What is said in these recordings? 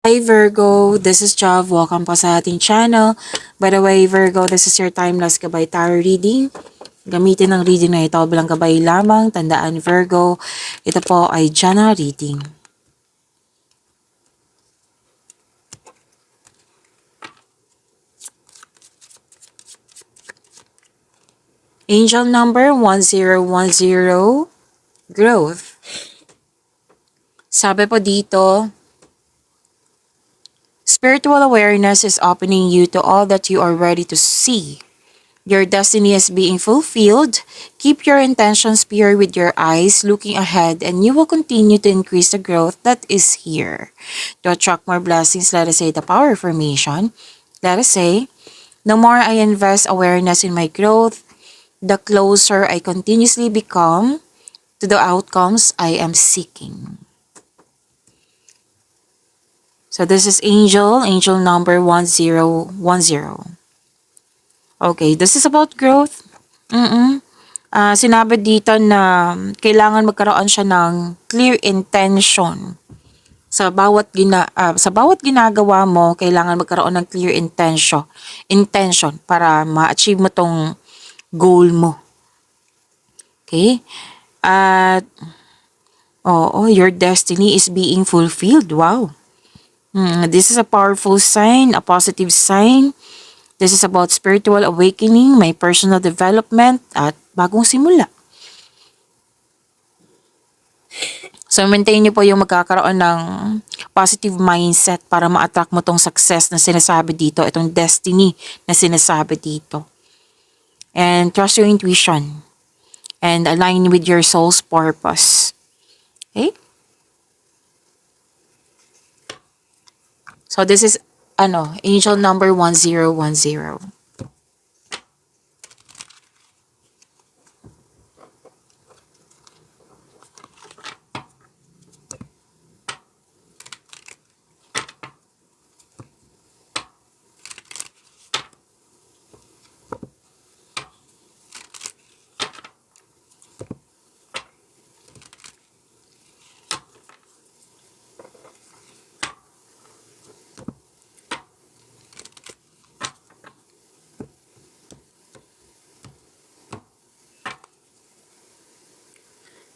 Hi Virgo, this is Jav. Welcome po sa ating channel. By the way, Virgo, this is your timeless gabay tarot reading. Gamitin ang reading na ito bilang gabay lamang. Tandaan Virgo, ito po ay Jana reading. Angel number 1010, growth. Sabi po dito, spiritual awareness is opening you to all that you are ready to see. Your destiny is being fulfilled. Keep your intentions pure with your eyes looking ahead, and you will continue to increase the growth that is here. To attract more blessings, let us say the power affirmation. Let us say, the more I invest awareness in my growth, the closer I continuously become to the outcomes I am seeking. So this is angel number 1010. Okay, this is about growth. Sinabi dito na kailangan magkaroon siya ng clear intention. Sa bawat ginagawa mo, kailangan magkaroon ng clear intention para ma-achieve mo tong goal mo. Okay? At your destiny is being fulfilled. Wow. This is a powerful sign, a positive sign. This is about spiritual awakening, my personal development, at bagong simula. So, maintain niyo po yung magkakaroon ng positive mindset para ma-attract mo tong success na sinasabi dito, itong destiny na sinasabi dito. And trust your intuition and align with your soul's purpose. Okay? So, this is, angel number 1010.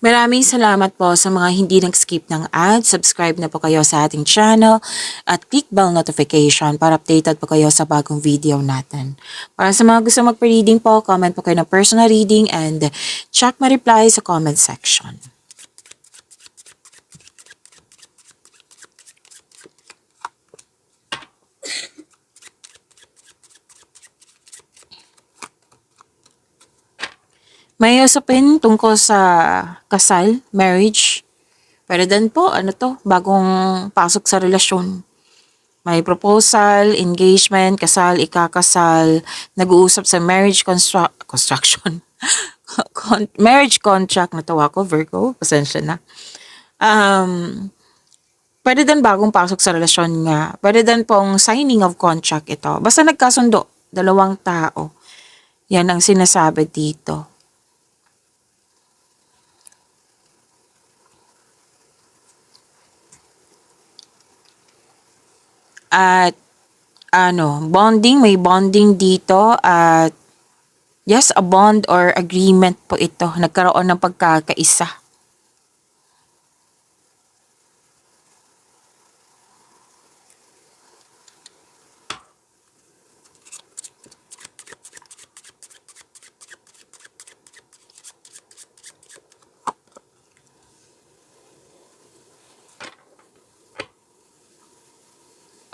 Maraming salamat po sa mga hindi nag-skip ng ads. Subscribe na po kayo sa ating channel at click bell notification para updated po kayo sa bagong video natin. Para sa mga gusto magpa-reading po, comment po kayo ng personal reading and check my reply sa comment section. May usapin tungkol sa kasal, marriage. Pero din po, bagong pasok sa relasyon. May proposal, engagement, kasal, ikakasal, nag-uusap sa marriage construction. Marriage contract, natawa ko, Virgo, pasensya na. Pwede din bagong pasok sa relasyon nga. Pwede din pong signing of contract ito. Basta nagkasundo, dalawang tao. Yan ang sinasabi dito. At may bonding dito at yes, a bond or agreement po ito. Nagkaroon ng pagkakaisa.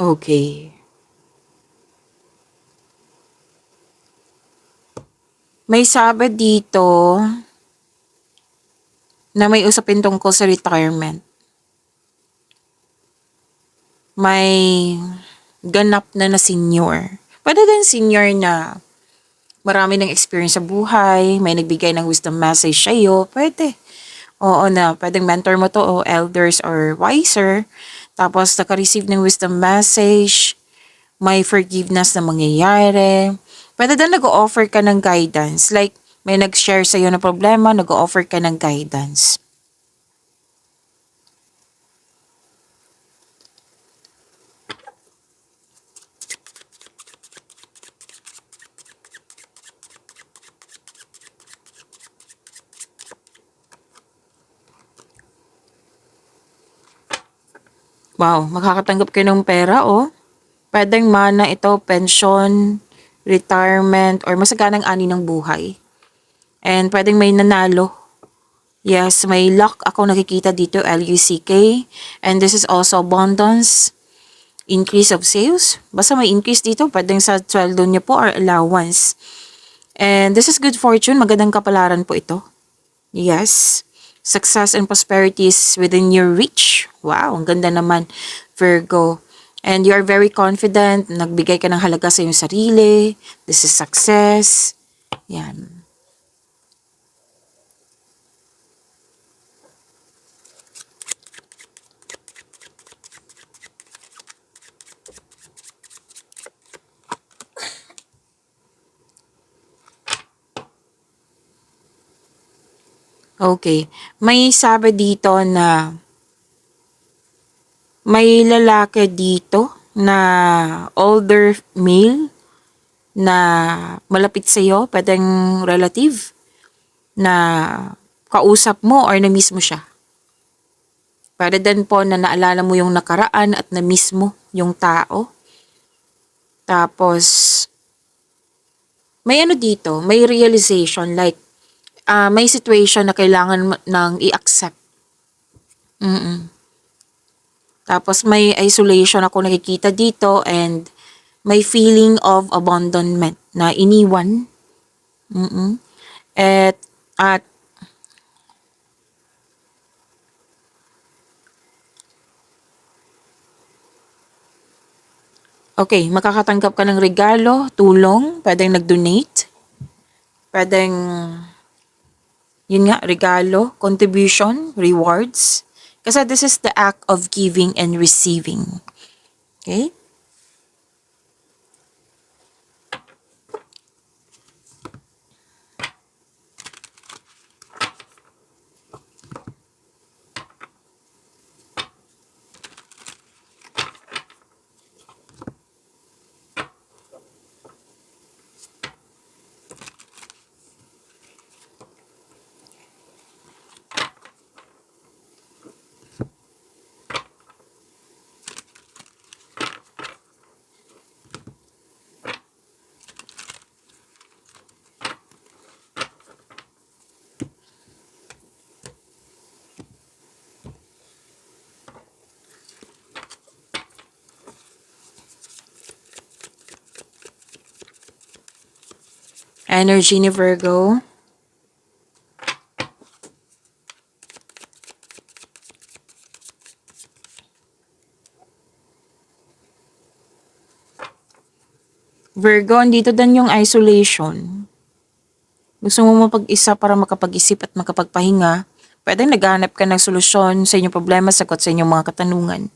Okay. May sabi dito na may usapin tungkol sa retirement. May ganap na senior. Pwede din senior na marami ng experience sa buhay, may nagbigay ng wisdom message sa'yo, pwede. Oo na, pwedeng mentor mo to o elders or wiser. Tapos naka-receive ng wisdom message, may forgiveness na mangyayari. Pwede din nag-o-offer ka ng guidance. Like, may nag-share sa'yo na problema, nag-o-offer ka ng guidance. Wow, makakatanggap kayo ng pera, oh. Pwedeng mana ito, pension, retirement, or masaganang ani ng buhay. And pwedeng may nanalo. Yes, may luck ako nakikita dito, LUCK. And this is also abundance, increase of sales. Basta may increase dito, pwedeng sa sweldo niyo po or allowance. And this is good fortune, magandang kapalaran po ito. Yes, success and prosperity is within your reach. Wow, ang ganda naman, Virgo. And you are very confident, nagbigay ka ng halaga sa iyong sarili. This is success. Yan. Okay. May sabi dito na may lalaki dito na older male na malapit sa iyo, pwedeng relative na kausap mo or na-miss mo siya. Pwede din po na naalala mo yung nakaraan at na-miss mo yung tao. Tapos, may ano dito, may realization like may situation na kailangan nang i-accept. Tapos may isolation ako nakikita dito and may feeling of abandonment na iniwan. At okay, makakatanggap ka ng regalo, tulong, pwedeng nag-donate, pwedeng yun nga, regalo, contribution, rewards. Kasi this is the act of giving and receiving. Okay? Energy ni Virgo. Virgo, andito din yung isolation. Gusto mo mapag-isa para makapag-isip at makapagpahinga. Pwede naghanap ka ng solusyon sa inyong problema, sagot sa inyong mga katanungan.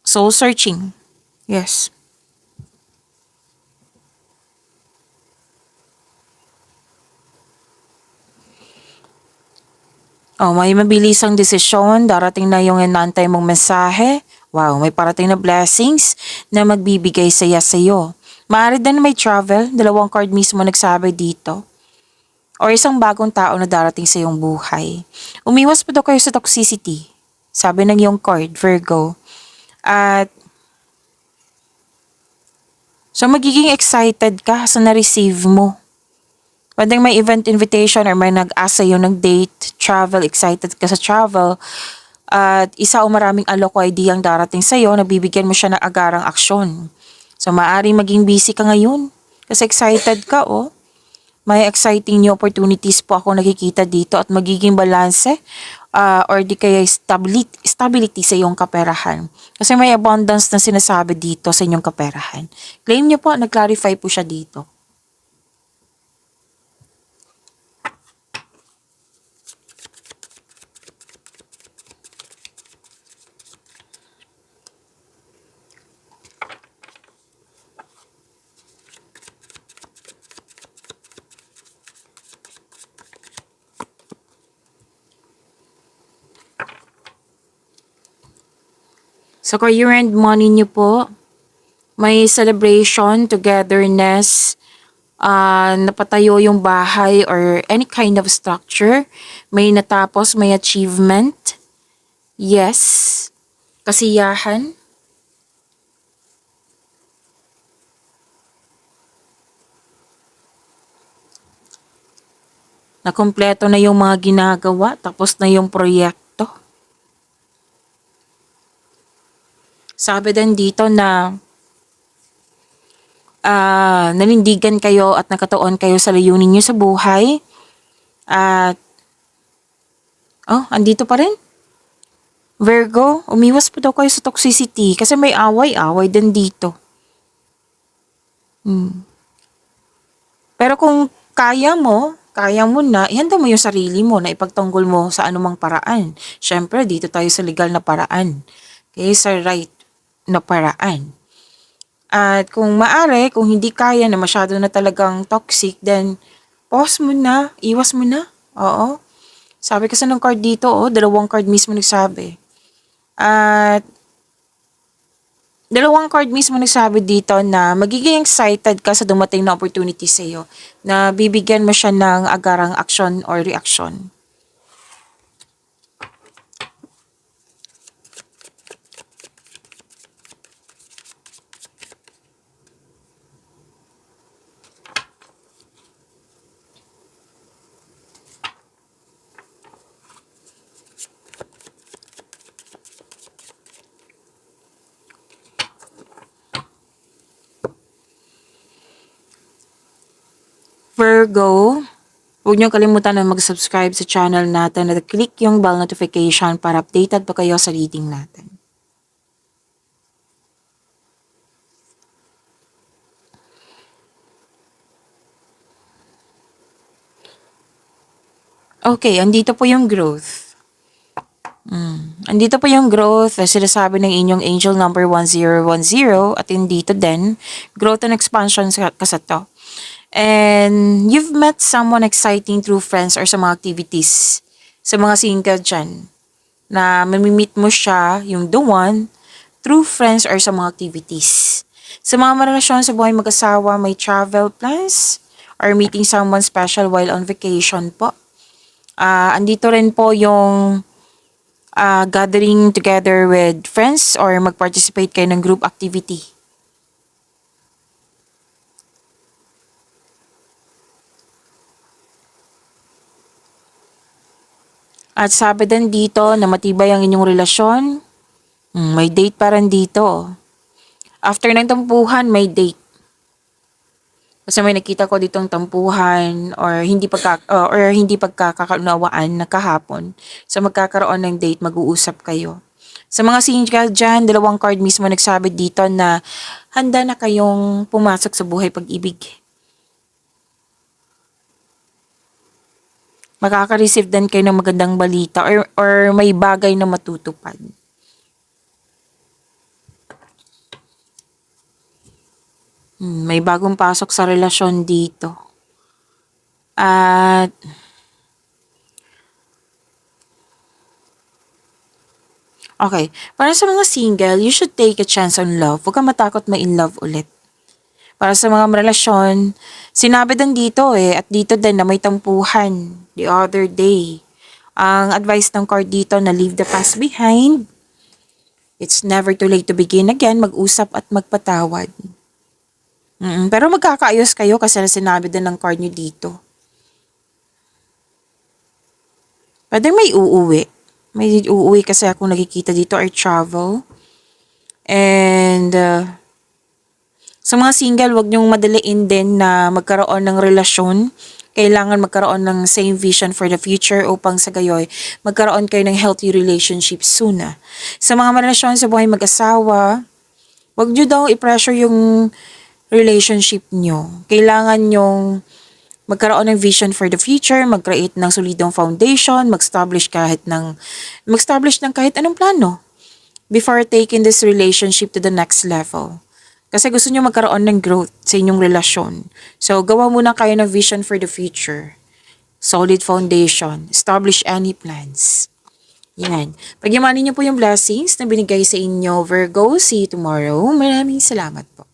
Soul searching. Yes. Oh, may mabilisang desisyon, darating na yung inaantay mong mensahe. Wow, may parating na blessings na magbibigay saya sa'yo. Maaari din may travel, dalawang card mismo nagsabi dito. Or isang bagong tao na darating sa iyong buhay. Umiwas pa daw kayo sa toxicity. Sabi ng iyong card, Virgo. At so magiging excited ka sa na-receive mo. Pwedeng may event invitation or may nag-ask sa'yo ng date, travel, excited ka sa travel. At isa o maraming alok o idea ang darating sa'yo, nabibigyan mo siya ng agarang aksyon. So maaaring maging busy ka ngayon kasi excited ka, oh. May exciting new opportunities po ako nakikita dito at magiging balanse or di kaya stability sa iyong kaperahan. Kasi may abundance na sinasabi dito sa inyong kaperahan. Claim niyo po, nag-clarify po siya dito. Sa career and money niyo po, may celebration, togetherness, napatayo yung bahay or any kind of structure. May natapos, may achievement. Yes. kasiyahan, na kumpleto na yung mga ginagawa, tapos na yung proyekto. Sabi din dito na nanindigan kayo at nakatuon kayo sa layunin nyo sa buhay. At, andito pa rin. Virgo, umiwas po daw kayo sa toxicity kasi may away-away din dito. Pero kung kaya mo na, ihanda mo yung sarili mo na ipagtanggol mo sa anumang paraan. Syempre, dito tayo sa legal na paraan. Okay, sa right na paraan. At kung maaari, kung hindi kaya na masyado na talagang toxic, then pause mo na, iwas mo na. Oo. Sabi kasi ng card dito, dalawang card mismo nagsabi. At dalawang card mismo nagsabi dito na magiging excited ka sa dumating na opportunity sa iyo, na bibigyan mo siya ng agarang action or reaction. Virgo, huwag niyo kalimutan na mag-subscribe sa channel natin at click yung bell notification para updated pa kayo sa reading natin. Okay, andito po yung growth. Andito po yung growth, sinasabi ng inyong angel number 1010 at dito din, growth and expansion kasi to. And you've met someone exciting through friends or sa mga activities. Sa mga single dyan, na mamimit mo siya, yung the one, through friends or sa mga activities. Sa mga marelasyon sa buhay mag-asawa, may travel plans or meeting someone special while on vacation po. Andito rin po yung gathering together with friends or mag-participate kayo ng group activity. At sabi din dito na matibay ang inyong relasyon. May date pa rin dito. After ng tampuhan, may date. Kasi may nakita ko ditong tampuhan or hindi pagkakaunawaan na kahapon. So magkakaroon ng date, mag-uusap kayo. Sa mga single dyan, dalawang card mismo nagsabi dito na handa na kayong pumasok sa buhay pag-ibig. Makaka-receive din kayo ng magandang balita or may bagay na matutupad. May bagong pasok sa relasyon dito. At okay, para sa mga single, you should take a chance on love. Huwag kang matakot ma-in love ulit. Para sa mga relasyon, sinabi din dito at dito din na may tampuhan the other day. Ang advice ng card dito na leave the past behind. It's never too late to begin again, mag-usap at magpatawad. Pero magkakaayos kayo kasi sinabi din ng card nyo dito. Pwede may uuwi. May uuwi kasi akong nakikita dito or travel. And sa mga single, wag niyong madaliin din na magkaroon ng relasyon. Kailangan magkaroon ng same vision for the future upang sa gayoy magkaroon kayo ng healthy relationship soon. Sa mga relasyon sa buhay mag-asawa, wag niyo daw i-pressure yung relationship niyo. Kailangan nyong magkaroon ng vision for the future, mag-create ng solidong foundation, mag-establish ng kahit anong plano before taking this relationship to the next level. Kasi gusto nyo magkaroon ng growth sa inyong relasyon. So, gawa muna kayo ng vision for the future. Solid foundation. Establish any plans. Yan. Pagyamanin niyo po yung blessings na binigay sa inyo, Virgo. See you tomorrow. Maraming salamat po.